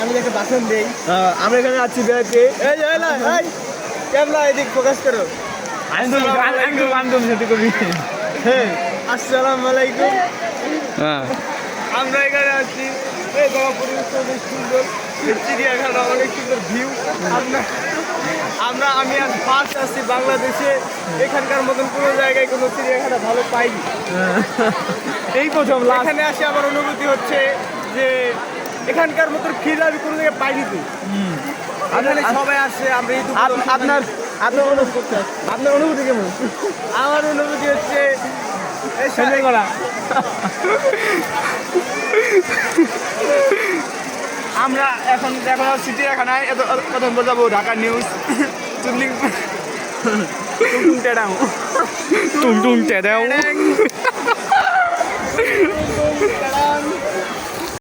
আমি একটা ভাষণ দেই। আমরা এখানে আছি বেড়াতে। এই ক্যামেরা এদিক ফোকাস করো। হ্যাঁ, আসসালামু আলাইকুম। হ্যাঁ আমরা এখানে আছি, এই বাবা পরিবেশটা অনেক সুন্দর, এই চিড়িয়াখানা অনেক সুন্দর ভিউ। আমি আজ ফার্স্ট আসছি বাংলাদেশে, এখানকার মতন কোনো জায়গায় কোনো চিড়িয়াখানা ভালো পাইনি। এই প্রথম এখানে আসে আমার অনুভূতি হচ্ছে যে এখানকার মতন ফিল আমি কোনো জায়গায় পাইনি তো। এখানে সবাই আসে, আমরা এই আপনার আপনার অনুভূতি কেমন? আমার অনুভূতি হচ্ছে করা আমরা এখন চিড়িয়াখানায় প্রথম বোঝাবো ঢাকা নিউজ চুনলিং টুং টেডাং টুং টুং টেডাও